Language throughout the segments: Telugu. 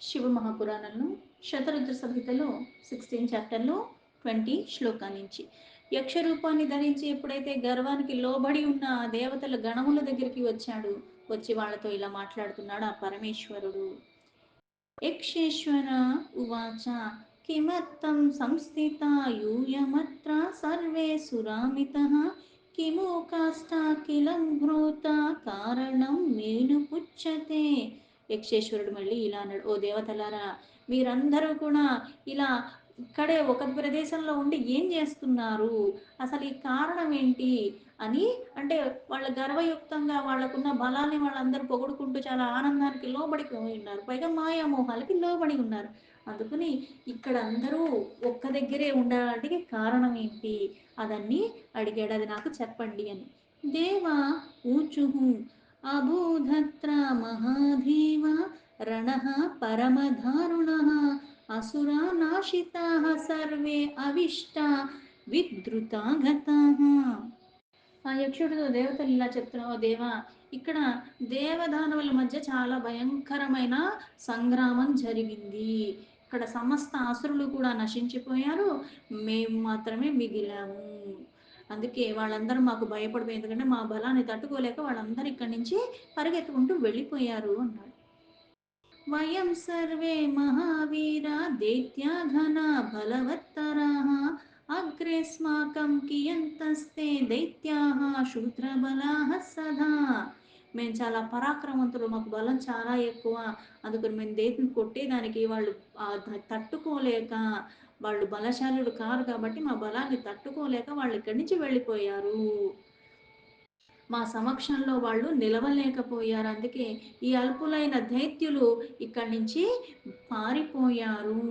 శివ మహాపురాణంలో శతరుద్ర సంహితలో 16 చాప్టర్లో 20 శ్లోకా నుంచి యక్ష రూపాన్ని ధరించి ఎప్పుడైతే గర్వానికి లోబడి ఉన్న ఆ దేవతల గణముల దగ్గరికి వచ్చాడు, వచ్చి వాళ్ళతో ఇలా మాట్లాడుతున్నాడు ఆ పరమేశ్వరుడు. యక్షేశ్వర ఉవాచ కిమర్థం సంస్థితా యూయమత్ర సర్వే సురామితః కిము కాష్టాఖిలం భ్రూత కారణం మేను పుచ్చతే. యక్షేశ్వరుడు మళ్ళీ ఇలా అన్నాడు, ఓ దేవతలారా, మీరందరూ కూడా ఇలా ఇక్కడే ఒక ప్రదేశంలో ఉండి ఏం చేస్తున్నారు, అసలు ఈ కారణం ఏంటి అని. అంటే వాళ్ళ గర్వయుక్తంగా వాళ్ళకున్న బలాన్ని వాళ్ళందరూ పొగుడుకుంటూ చాలా ఆనందానికి లోబడిపోయి ఉన్నారు, పైగా మాయామోహాలకి లోబడి ఉన్నారు. అందుకని ఇక్కడ అందరూ ఒక్క దగ్గరే ఉండడానికి కారణం ఏంటి అదన్నీ అడిగాడు, అది నాకు చెప్పండి అని. దేవ ఊచుహు అభూధత్ర మహాదేవ రణః పరమధారుణః అసురా నాశితాః సర్వే అవిష్టా విద్రుతాగతాః. ఆ యక్షుడితో దేవతలు ఇలా చెప్తున్నావు, దేవా, ఇక్కడ దేవదానవుల మధ్య చాలా భయంకరమైన సంగ్రామం జరిగింది. ఇక్కడ సమస్త అసురులు కూడా నశించిపోయారు, మేము మాత్రమే మిగిలాము. అందుకే వాళ్ళందరూ మాకు భయపడిపోయి, ఎందుకంటే మా బలాన్ని తట్టుకోలేక వాళ్ళందరూ ఇక్కడి నుంచి పరిగెత్తుకుంటూ వెళ్ళిపోయారు అన్నాడు. వయం సర్వే మహావీరా దైత్యాఘనా బలవత్తరాః అగ్రేస్మాకం కియంతస్తే దైత్యాః శూద్రబలాః సదా. మేము చాలా పరాక్రమవంతులు, మాకు బలం చాలా ఎక్కువ, అందుకని మేము దైత్యం కొట్టేదానికి వాళ్ళు తట్టుకోలేక, వాళ్ళు బలశాలుడు కారు కాబట్టి మా బలాన్ని తట్టుకోలేక వాళ్ళు ఇక్కడి నుంచి వెళ్ళిపోయారు. మా సమక్షంలో వాళ్ళు నిలవలేకపోయారు, అందుకే ఈ అల్పులైన దైత్యులు ఇక్కడి నుంచి పారిపోయారు.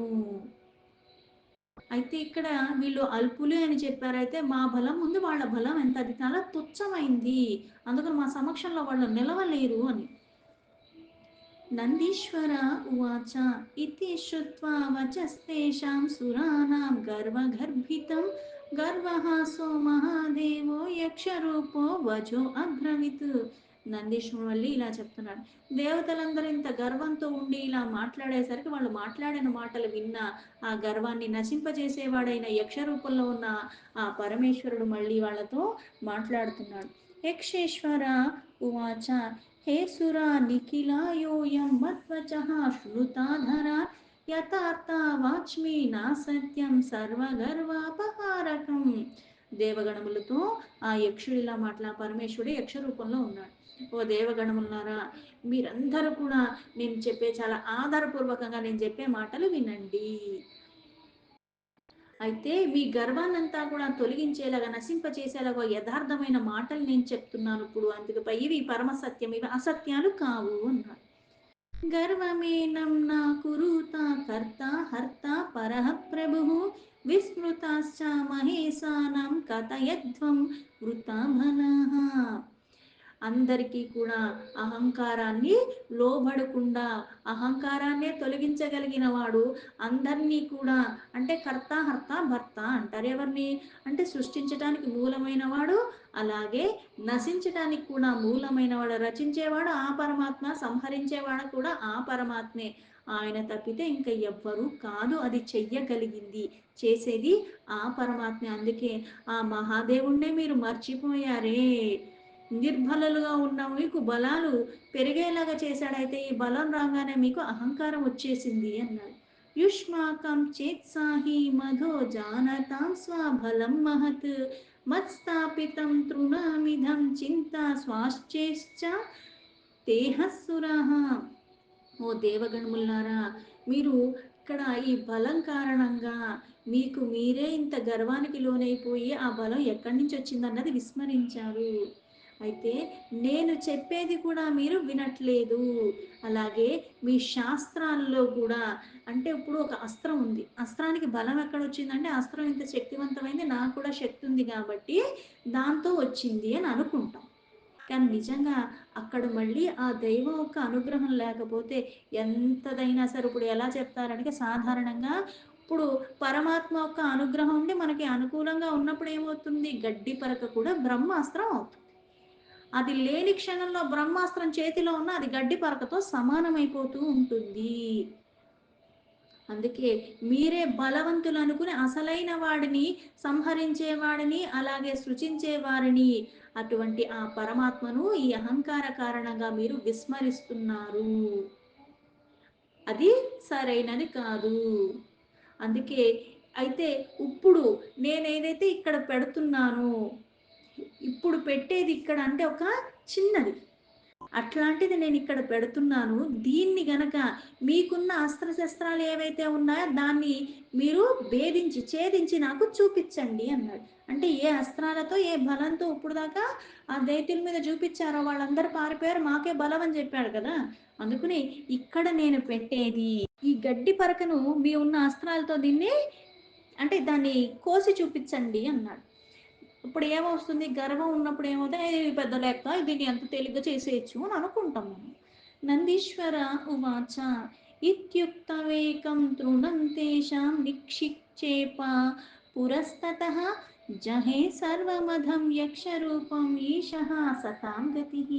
అయితే ఇక్కడ వీళ్ళు అల్పులే అని చెప్పారైతే మా బలం ముందు వాళ్ళ బలం ఎంత, అది చాలా తుచ్చమైంది, అందుకని మా సమక్షంలో వాళ్ళు నిలవలేరు అని. నందీశ్వర ఉవాచ ఇతి శ్రుత్వా వచస్తేషాం సురాణాం గర్వగర్భితం గర్వహాసో మహాదేవో యక్షరూపో వజో అబ్రవీత్. నందీశ్వరుడు మళ్ళీ ఇలా చెప్తున్నాడు, దేవతలందరూ ఇంత గర్వంతో ఉండి ఇలా మాట్లాడేసరికి వాళ్ళు మాట్లాడిన మాటలు విన్న ఆ గర్వాన్ని నశింపజేసేవాడైన యక్ష రూపంలో ఉన్న ఆ పరమేశ్వరుడు మళ్ళీ వాళ్ళతో మాట్లాడుతున్నాడు. యక్షేశ్వర ఉవాచ హే సురా నిఖిలాయోయం మద్వచః శృతాధరా యథార్థ వాచ్మి నా సత్యం సర్వగర్వాపహారకం. దేవగణములతో ఆ యక్షుడిలా పరమేశ్వరుడు యక్ష రూపంలో ఉన్నాడు. ఓ దేవగణములారా, మీరందరూ కూడా నేను చెప్పే చాలా ఆధారపూర్వకంగా నేను చెప్పే మాటలు వినండి. అయితే మీ గర్వాన్నంతా కూడా తొలగించేలాగా, నశింపచేసేలాగా యథార్థమైన మాటలు నేను చెప్తున్నాను ఇప్పుడు, అందుకుపై ఇవి పరమ సత్యం, ఇవి అసత్యాలు కావు అన్నారు. గర్వమేనం నా కురుత కర్త హర్త పరః ప్రభుః విస్మృతాశ్చ మహేశానం కథయధ్వం వృతాభనః. అందరికీ కూడా అహంకారాన్ని లోబడకుండా అహంకారాన్నే తొలగించగలిగిన వాడు, అందరినీ కూడా, అంటే కర్త హర్త భర్త అంటారు ఎవరిని, అంటే సృష్టించడానికి మూలమైన వాడు, అలాగే నశించడానికి కూడా మూలమైన వాడు, రచించేవాడు ఆ పరమాత్మ, సంహరించేవాడు కూడా ఆ పరమాత్మే. ఆయన తప్పితే ఇంకా ఎవ్వరూ కాదు అది చెయ్యగలిగింది, చేసేది ఆ పరమాత్మే. అందుకే ఆ మహాదేవుణ్ణే మీరు మర్చిపోయారే, నిర్బలులుగా ఉన్న మీకు బలాలు పెరిగేలాగా చేశాడైతే ఈ బలం రాగానే మీకు అహంకారం వచ్చేసింది అన్నాడు. యుష్మాకం చేత్సాహి మధో జానతాం స్వబలం మహత్ మత్స్థాపితం తృణమిధం చింత స్వాశ్చేశ్చ తేహస్సురః. ఓ దేవగణములారా, మీరు ఇక్కడ ఈ బలం కారణంగా మీకు మీరే ఇంత గర్వానికి లోనైపోయి ఆ బలం ఎక్కడి నుంచి వచ్చిందన్నది విస్మరించారు. అయితే నేను చెప్పేది కూడా మీరు వినట్లేదు. అలాగే మీ శాస్త్రాల్లో కూడా, అంటే ఇప్పుడు ఒక అస్త్రం ఉంది, అస్త్రానికి బలం ఎక్కడ వచ్చిందంటే అస్త్రం ఇంత శక్తివంతమైంది, నాకు కూడా శక్తి ఉంది కాబట్టి దాంతో వచ్చింది అని అనుకుంటాం. కానీ నిజంగా అక్కడ మళ్ళీ ఆ దైవం యొక్క అనుగ్రహం లేకపోతే ఎంతదైనా సరే, ఇప్పుడు ఎలా చెప్తారంటే సాధారణంగా ఇప్పుడు పరమాత్మ యొక్క అనుగ్రహం ఉండి మనకి అనుకూలంగా ఉన్నప్పుడు ఏమవుతుంది, గడ్డి పరక కూడా బ్రహ్మాస్త్రం అవుతుంది. అది లేని క్షణంలో బ్రహ్మాస్త్రం చేతిలో ఉన్న అది గడ్డి పరకతో సమానమైపోతూ ఉంటుంది. అందుకే మీరే బలవంతులు అనుకుని అసలైన వాడిని సంహరించేవాడిని అలాగే సృజించే వారిని అటువంటి ఆ పరమాత్మను ఈ అహంకార కారణంగా మీరు విస్మరిస్తున్నారు. అది సరైనది కాదు. అందుకే అయితే ఇప్పుడు నేనేదైతే ఇక్కడ పెడుతున్నానో, ఇప్పుడు పెట్టేది ఇక్కడ అంటే ఒక చిన్నది. అట్లాంటిది నేను ఇక్కడ పెడుతున్నాను. దీన్ని గనక మీకున్న అస్త్రశస్త్రాలు ఏవైతే ఉన్నాయో దాన్ని మీరు భేదించి, ఛేదించి నాకు చూపిచ్చండి అన్నాడు. అంటే ఏ అస్త్రాలతో, ఏ బలంతో ఇప్పుడు దాకా ఆ దైత్యుల మీద చూపిచ్చారో వాళ్ళందరూ పారిపోయారు. మాకే బలం అని చెప్పాడు కదా! అందుకని ఇక్కడ నేను పెట్టేది ఈ గడ్డి పరకను మీ ఉన్న అస్త్రాలతో దీన్ని అంటే దాన్ని కోసి చూపిచ్చండి అన్నాడు. ఇప్పుడు ఏమొస్తుంది గర్వం ఉన్నప్పుడు ఏమవుతాయి ఇది పెద్ద లెక్క దీన్ని ఎంత తేలిగ్గా చేసేయచ్చు అని అనుకుంటాం మనం. నందీశ్వర ఉవాచ ఇత్యుక్తవేకం తృణం తేషాం నిక్షిక్షేప పురస్తతః జహే సర్వమధం యక్షరూపం ఈశః సతాం గతిః.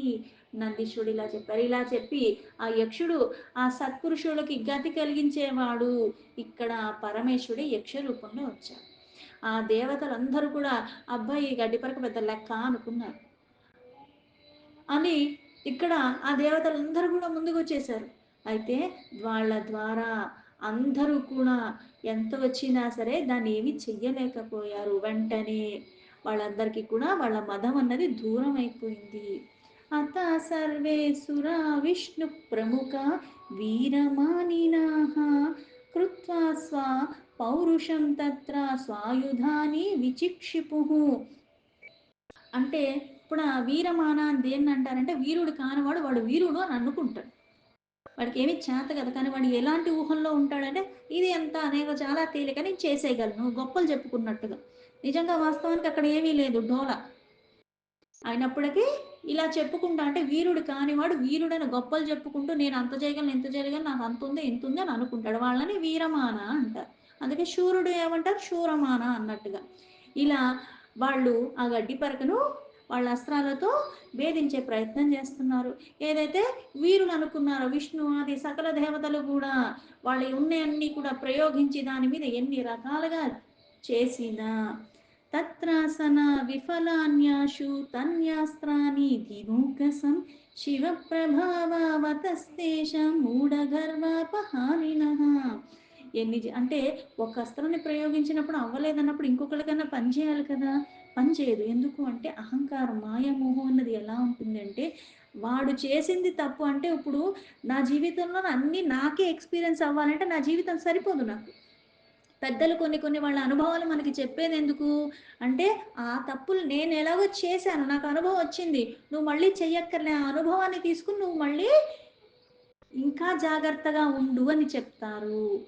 నందీశ్వరుడు ఇలా చెప్పారు. ఇలా చెప్పి ఆ యక్షుడు ఆ సత్పురుషులకి గతి కలిగించేవాడు ఇక్కడ పరమేశ్వరుడు యక్ష రూపంలో వచ్చాడు. ఆ దేవతలందరూ కూడా అబ్బాయి గడ్డిపరక పెద్ద లెక్క అనుకున్నారు అని ఇక్కడ ఆ దేవతలందరూ కూడా ముందుకు వచ్చేసారు. అయితే వాళ్ళ ద్వారా అందరూ కూడా ఎంత వచ్చినా సరే దాన్ని ఏమి చెయ్యలేకపోయారు. వెంటనే వాళ్ళందరికీ కూడా వాళ్ళ మదం అన్నది దూరం అయిపోయింది. అత సర్వే సురా విష్ణు ప్రముఖ వీరమానినాః కృత్వా స్వ పౌరుషం తత్ర స్వాయుధాని విచిక్షిపుః. అంటే ఇప్పుడు ఆ వీరమాన అని దేన్ని అంటారంటే వీరుడు కానివాడు వాడు వీరుడు అని అనుకుంటాడు. వాడికి ఏమి చేత కదా కానీ వాడు ఎలాంటి ఊహల్లో ఉంటాడంటే ఇది ఎంత అనేక చాలా తేలిక నేను చేసేయగలను గొప్పలు చెప్పుకున్నట్టుగా. నిజంగా వాస్తవానికి అక్కడ ఏమీ లేదు డోల. అయినప్పటికీ ఇలా చెప్పుకుంటా అంటే వీరుడు కానివాడు వీరుడని గొప్పలు చెప్పుకుంటూ నేను అంత చేయగలను ఇంత చేయగలను నాకు అంత ఉంది ఇంత ఉంది అని అనుకుంటాడు. వాళ్ళని వీరమాన అంటారు. అందుకే శూరుడు ఏమంటారు శూరమాన అన్నట్టుగా. ఇలా వాళ్ళు ఆ గడ్డి పరకను వాళ్ళ అస్త్రాలతో భేదించే ప్రయత్నం చేస్తున్నారు. ఏదైతే వీరులు అనుకున్నారో విష్ణు ఆది సకల దేవతలు కూడా వాళ్ళ ఉన్నయన్నీ కూడా ప్రయోగించి దాని మీద ఎన్ని రకాలుగా చేసినా తత్రాసన విఫలాన్యాషు తన్యాస్త్రాని ధిమూకసం శివ ప్రభావతస్తేషం మూఢగర్వాపహారిణః. అంటే ఒక అస్త్రాన్ని ప్రయోగించినప్పుడు అవ్వలేదన్నప్పుడు ఇంకొకరికన్నా పని చేయాలి కదా, పని చేయదు. ఎందుకు అంటే అహంకారం మాయామోహం అన్నది ఎలా ఉంటుంది అంటే వాడు చేసింది తప్పు అంటే ఇప్పుడు నా జీవితంలో అన్నీ నాకే ఎక్స్పీరియన్స్ అవ్వాలంటే నా జీవితం సరిపోదు నాకు. పెద్దలు కొన్ని కొన్ని వాళ్ళ అనుభవాలు మనకి చెప్పేది ఎందుకు అంటే ఆ తప్పులు నేను ఎలాగో చేశాను నాకు అనుభవం వచ్చింది నువ్వు మళ్ళీ చెయ్యక్కర్లే ఆ అనుభవాన్ని తీసుకుని నువ్వు మళ్ళీ ఇంకా జాగ్రత్తగా ఉండు అని చెప్తారు.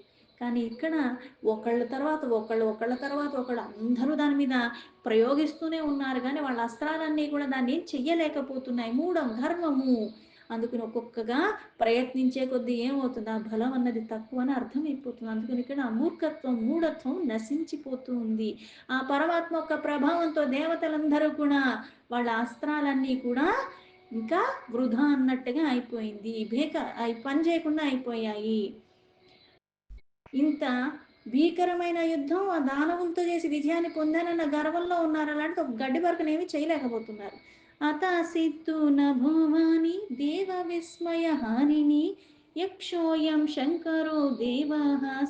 కానీ ఇక్కడ ఒకళ్ళ తర్వాత ఒకళ్ళు ఒకళ్ళ తర్వాత ఒకళ్ళు అందరూ దాని మీద ప్రయోగిస్తూనే ఉన్నారు కానీ వాళ్ళ అస్త్రాలన్నీ కూడా దాన్ని ఏం చెయ్యలేకపోతున్నాయి. మూఢం గర్వము. అందుకని ఒక్కొక్కగా ప్రయత్నించే కొద్దీ ఏమవుతుంది ఆ బలం అన్నది తక్కువ అని అర్థమైపోతుంది. అందుకని ఇక్కడ ఆ మూర్ఖత్వం మూఢత్వం నశించిపోతూ ఉంది. ఆ పరమాత్మ యొక్క ప్రభావంతో దేవతలందరూ కూడా వాళ్ళ అస్త్రాలన్నీ కూడా ఇంకా వృధా అన్నట్టుగా అయిపోయింది. అవి పని చేయకుండా అయిపోయాయి. ఇంత భీకరమైన యుద్ధం ఆ దానవులతో చేసి విజయాన్ని పొందానన్న గర్వంలో ఉన్నారు. అలాంటి ఒక గడ్డి పరకనేమి చేయలేకపోతున్నారు. అతాసిత్తు నభోవాని దేవ విస్మయ హారిణి యక్షోయం శంకరో దేవాః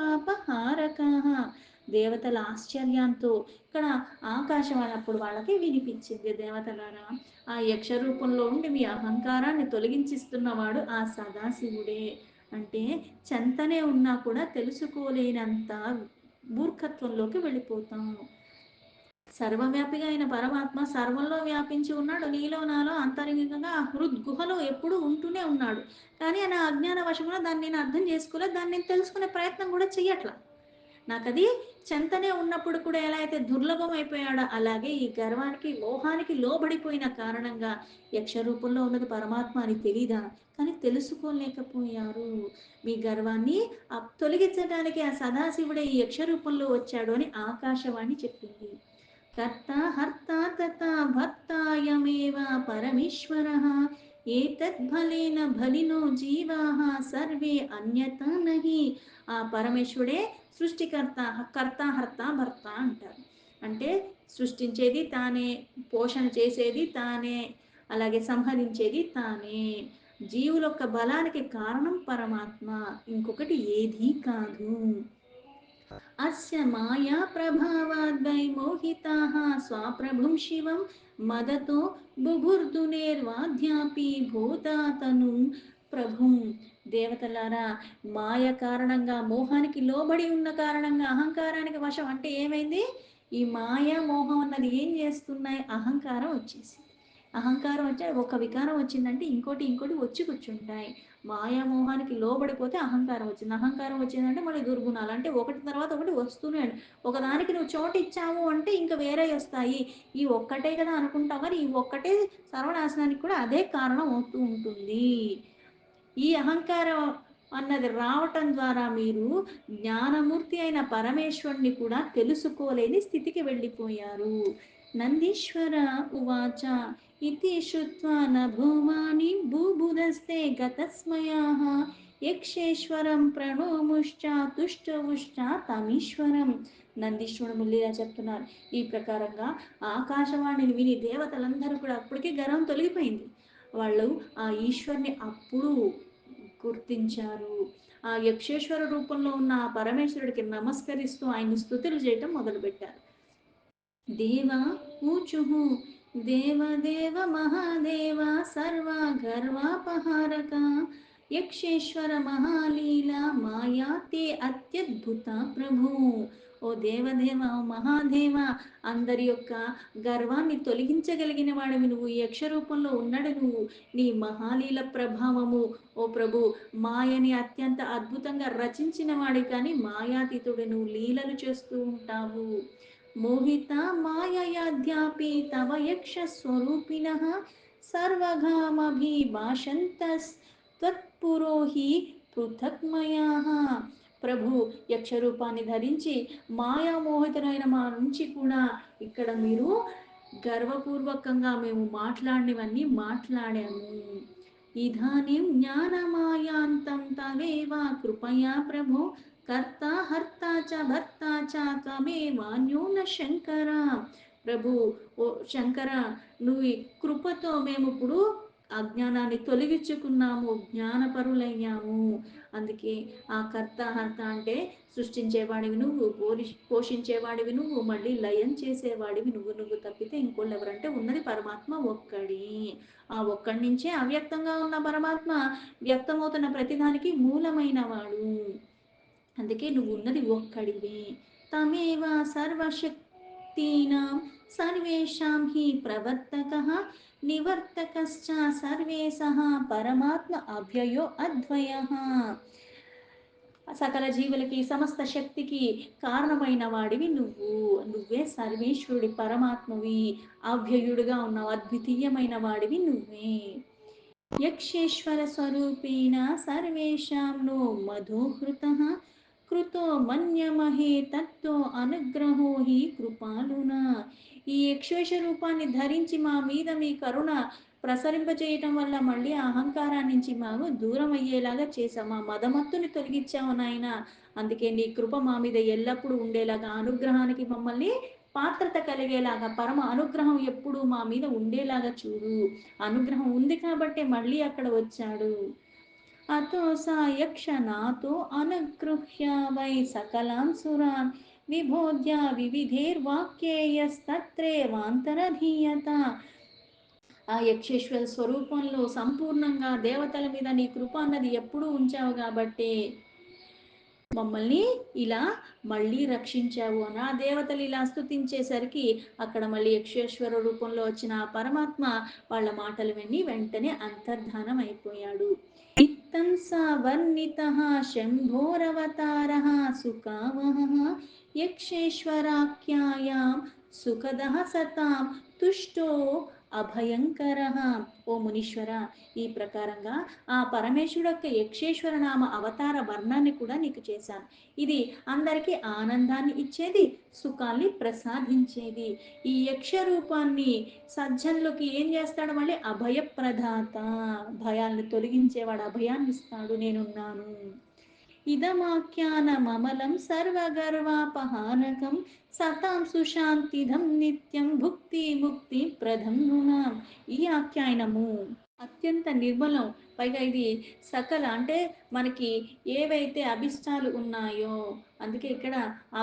సర్వగర్వాపహారకాః. దేవతల ఆశ్చర్యంతో ఇక్కడ ఆకాశవాణి అప్పుడు వాళ్ళకి వినిపించింది. దేవతలారా ఆ యక్ష రూపంలో ఉండి మీ అహంకారాన్ని తొలగించిస్తున్నవాడు ఆ సదాశివుడే. అంటే చెంతనే ఉన్నా కూడా తెలుసుకోలేనంత మూర్ఖత్వంలోకి వెళ్ళిపోతాము. సర్వవ్యాపిగా అయిన పరమాత్మ సర్వంలో వ్యాపించి ఉన్నాడు. నీలో నాలో అంతరంగికంగా ఆ హృద్గుహలో ఎప్పుడూ ఉంటూనే ఉన్నాడు. కానీ నా అజ్ఞాన వశమున దాన్ని నేను అర్థం చేసుకోలేదు. దాన్ని నేను తెలుసుకునే ప్రయత్నం కూడా చెయ్యట్లా. నాకది చెంతనే ఉన్నప్పుడు కూడా ఎలా అయితే దుర్లభం అయిపోయాడో అలాగే ఈ గర్వానికి మోహానికి లోబడిపోయిన కారణంగా యక్ష రూపంలో ఉన్నది పరమాత్మ అని తెలీదా కానీ తెలుసుకోలేకపోయారు. మీ గర్వాన్ని తొలగించడానికి ఆ సదాశివుడే ఈ యక్ష రూపంలో వచ్చాడు అని ఆకాశవాణి చెప్పింది. కర్త హర్త తథా భర్తాయమేవ పరమేశ్వరః ఏతద్బలేన బలినో జీవాः సర్వే అన్యతా నహి. ఆ పరమేశ్వరుడే సృష్టికర్త, కర్త, హర్త, భర్త అంటారు. అంటే సృష్టించేది తానే, పోషణ చేసేది తానే, అలాగే సంహరించేది తానే. జీవుల యొక్క బలానికి కారణం పరమాత్మ, ఇంకొకటి ఏదీ కాదు. అస్య మాయా ప్రభావాద్వై మోహితాః స్వాప్రభుం శివం మదతో బుభుర్దునేర్వాధ్యాపి భూతాతను ప్రభుం. దేవతలారా, మాయ కారణంగా, మోహానికి లోబడి ఉన్న కారణంగా, అహంకారానికి వశం అంటే ఏమైంది? ఈ మాయ మోహం అన్నది ఏం చేస్తున్నాయి? అహంకారం వచ్చేసి, అహంకారం వచ్చే ఒక వికారం వచ్చిందంటే ఇంకోటి ఇంకోటి వచ్చి కూర్చుంటాయి. మాయామోహానికి లోబడిపోతే అహంకారం వచ్చింది, అహంకారం వచ్చిందంటే మళ్ళీ దుర్గుణాలు, అంటే ఒకటి తర్వాత ఒకటి వస్తూనే ఒకదానికి నువ్వు చోటు ఇచ్చావు అంటే ఇంకా వేరే వస్తాయి. ఈ ఒక్కటే కదా అనుకుంటావు, కానీ ఈ ఒక్కటే సర్వనాశనానికి కూడా అదే కారణం అవుతూ ఉంటుంది. ఈ అహంకారం అన్నది రావటం ద్వారా మీరు జ్ఞానమూర్తి అయిన పరమేశ్వరుని కూడా తెలుసుకోలేని స్థితికి వెళ్ళిపోయారు. నందీశ్వర ఉవాచ ఇతి శ్రుత్వా న భూమాని భూభుదస్తే గతస్మయాః యక్షేశ్వరం ప్రణోముశ్చ తుష్టవుశ్చ తమీశ్వరం. నందీశ్వరుడు ముల్లిలా చెప్తున్నారు. ఈ ప్రకారంగా ఆకాశవాణిని విని దేవతలందరూ కూడా అప్పటికే గర్వం తొలగిపోయింది. వాళ్ళు ఆ ఈశ్వరుని అప్పుడు గుర్తించారు. ఆ యక్షేశ్వర రూపంలో ఉన్న ఆ పరమేశ్వరుడికి నమస్కరిస్తూ ఆయన స్తుతులు చేయటం మొదలుపెట్టారు. దేవ ఊచుః దేవదేవ మహాదేవ సర్వ గర్వాపహారక యక్షేశ్వర మహాలీలా మాయా తే అత్యద్భుత ప్రభు. ఓ దేవదేవ, ఓ మహాదేవ, అందరి యొక్క గర్వాన్ని తొలగించగలిగిన వాడివి నువ్వు, యక్ష రూపంలో ఉన్నాడు నువ్వు. నీ మహాలీల ప్రభావము ఓ ప్రభు, మాయని అత్యంత అద్భుతంగా రచించిన వాడి, కానీ మాయాతీతుడు, నువ్వు లీలలు చేస్తూ ఉంటావు. మోహిత మాయయాధ్యాపి తవ యక్ష స్వరూపిణః సర్వగామభిభాషంతస్త్వత్పురోహి పృథక్మయాః. ప్రభు, యక్ష రూపాన్ని ధరించి మాయామోహితులైన మా నుంచి కూడా ఇక్కడ మీరు గర్వపూర్వకంగా మేము మాట్లాడినవన్నీ మాట్లాడాము. ఇదానీం జ్ఞానమాయాంతం తవేవ కృపయా ప్రభో కర్త హర్త చ భర్త చ త్వమేవాన్యో న శంకర. ప్రభు, ఓ శంకర, నువ్వు ఈ కృపతో మేము ఇప్పుడు అజ్ఞానాన్ని తొలగించుకున్నాము, జ్ఞానపరులయ్యాము. అందుకే ఆ కర్త హర్త అంటే సృష్టించేవాడివి నువ్వు, పోషించేవాడివి నువ్వు, మళ్ళీ లయం చేసేవాడివి నువ్వు. నువ్వు తప్పితే ఇంకోళ్ళు ఎవరంటే ఉన్నది పరమాత్మ ఒక్కడి. ఆ ఒక్కడి నుంచే అవ్యక్తంగా ఉన్న పరమాత్మ వ్యక్తమవుతున్న ప్రతిదానికి మూలమైన వాడు. అందుకే నువ్వు ఉన్నది ఒక్కడివే. తమేవ సర్వశక్తీనాం సర్వేషాం హి ప్రవర్తకః నివర్తకశ్చ సర్వేశః పరమాత్మ అవ్యయో అద్వయః. సకల జీవులకి, సమస్త శక్తికి కారణమైన వాడివి నువ్వు. నువ్వే సర్వేశ్వరుడి పరమాత్మవి, అవ్యయుడుగా ఉన్నావు, అద్వితీయమైన వాడివి నువ్వే. యక్షేశ్వర స్వరూపేణ సర్వేషాం నో మధోహృతః కృతో మన్యమహే తత్తో అనుగ్రహో హి కృపాలున. ఈ యక్షేశ్వర రూపాన్ని ధరించి మా మీద మీ కరుణ ప్రసరింపజేయటం వల్ల మళ్ళీ ఆ అహంకారాన్ని నుంచి మాకు దూరం అయ్యేలాగా చేశావు, మా మదమత్తుని తొలగించావు నాయన. అందుకే నీ కృప మా మీద ఎల్లప్పుడూ ఉండేలాగా, అనుగ్రహానికి మమ్మల్ని పాత్రత కలిగేలాగా, పరమ అనుగ్రహం ఎప్పుడు మా మీద ఉండేలాగా చూడు. అనుగ్రహం ఉంది కాబట్టే మళ్ళీ అక్కడ వచ్చాడు. అతో సా యక్ష నాతో అనుగృహ్య వై సకలాన్ సురాన్ విభోధ్య వివిధైర్వాక్యేయస్తత్రేవాంతరధీయత. ఆ యక్షేశ్వర స్వరూపంలో సంపూర్ణంగా దేవతల మీద నీ కృప అన్నది ఎప్పుడూ ఉంచావు కాబట్టే మమ్మల్ని ఇలా మళ్ళీ రక్షించావు అని ఆ దేవతలు ఇలా స్తుతించేసరికి అక్కడ మళ్ళీ యక్షేశ్వర రూపంలో వచ్చిన ఆ పరమాత్మ వాళ్ళ మాటలు విని వెంటనే అంతర్ధానం అయిపోయాడు. ఇత్తం సవర్ణితః శంభోరవతారః సుకామహః యక్షేశ్వరాఖ్యాయాం సుఖదః సతాం తుష్టో అభయంకరః. ఓ మునీశ్వర, ఈ ప్రకారంగా ఆ పరమేశ్వరుడు యొక్క యక్షేశ్వర నామ అవతార వర్ణాన్ని కూడా నీకు చేశాను. ఇది అందరికీ ఆనందాన్ని ఇచ్చేది, సుఖాల్ని ప్రసాదించేది. ఈ యక్ష రూపాన్ని సజ్జనులకి ఏం చేస్తాడు మళ్ళీ? అభయప్రదాత. భయాల్ని తొలగించేవాడు, అభయాన్ని ఇస్తాడు, నేనున్నాను. ఇదమాఖ్యానమమలం సర్వగర్వాపహారకం సతాం సుశాంతిదం నిత్యం భుక్తి ముక్తి ప్రదం నృణాం. ఈ ఆఖ్యానము అత్యంత నిర్మలం. పైగా ఇది సకల అంటే మనకి ఏవైతే అభిష్టాలు ఉన్నాయో, అందుకే ఇక్కడ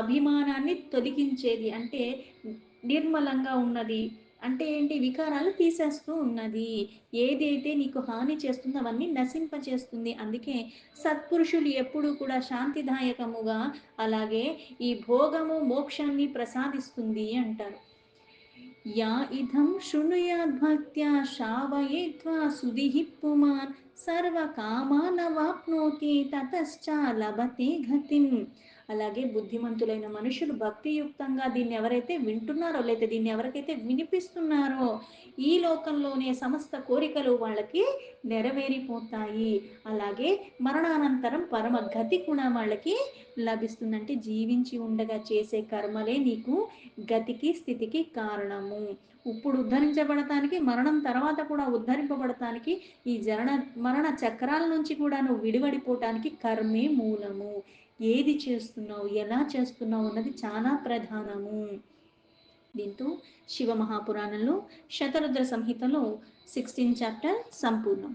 అభిమానాన్ని తొలగించేది అంటే నిర్మలంగా ఉన్నది. అంటే ఏంటి? వికారాలు తీసేస్తూ ఉన్నది. ఏదైతే నీకు హాని చేస్తుందో అవన్నీ నశింపచేస్తుంది. అందుకే సత్పురుషులు ఎప్పుడూ కూడా శాంతిదాయకముగా, అలాగే ఈ భోగము మోక్షాన్ని ప్రసాదిస్తుంది అంటారు. యా ఇదం శృణుయాద్భక్త్యా శ్రావయేత్వా సుధిః పుమాన్ సర్వకామానవాప్నోతి తతశ్చ లభతే గతిం. అలాగే బుద్ధిమంతులైన మనుషులు భక్తియుక్తంగా దీన్ని ఎవరైతే వింటున్నారో, లేదా దీన్ని ఎవరికైతే వినిపిస్తున్నారో, ఈ లోకంలోనే సమస్త కోరికలు వాళ్ళకి నెరవేరిపోతాయి. అలాగే మరణానంతరం పరమ గతి కూడా వాళ్ళకి లభిస్తుందంటే జీవించి ఉండగా చేసే కర్మలే నీకు గతికి స్థితికి కారణము. ఇప్పుడు ఉద్ధరించబడటానికి, మరణం తర్వాత కూడా ఉద్ధరింపబడటానికి, ఈ మరణ చక్రాల నుంచి కూడా నువ్వు విడివడిపోవటానికి కర్మే మూలము. ఏది చేస్తున్నావు, ఎలా చేస్తున్నావు అన్నది చాలా ప్రధానము. దీంతో శివ మహాపురాణంలో శతరుద్ర సంహితలో 16th చాప్టర్ సంపూర్ణం.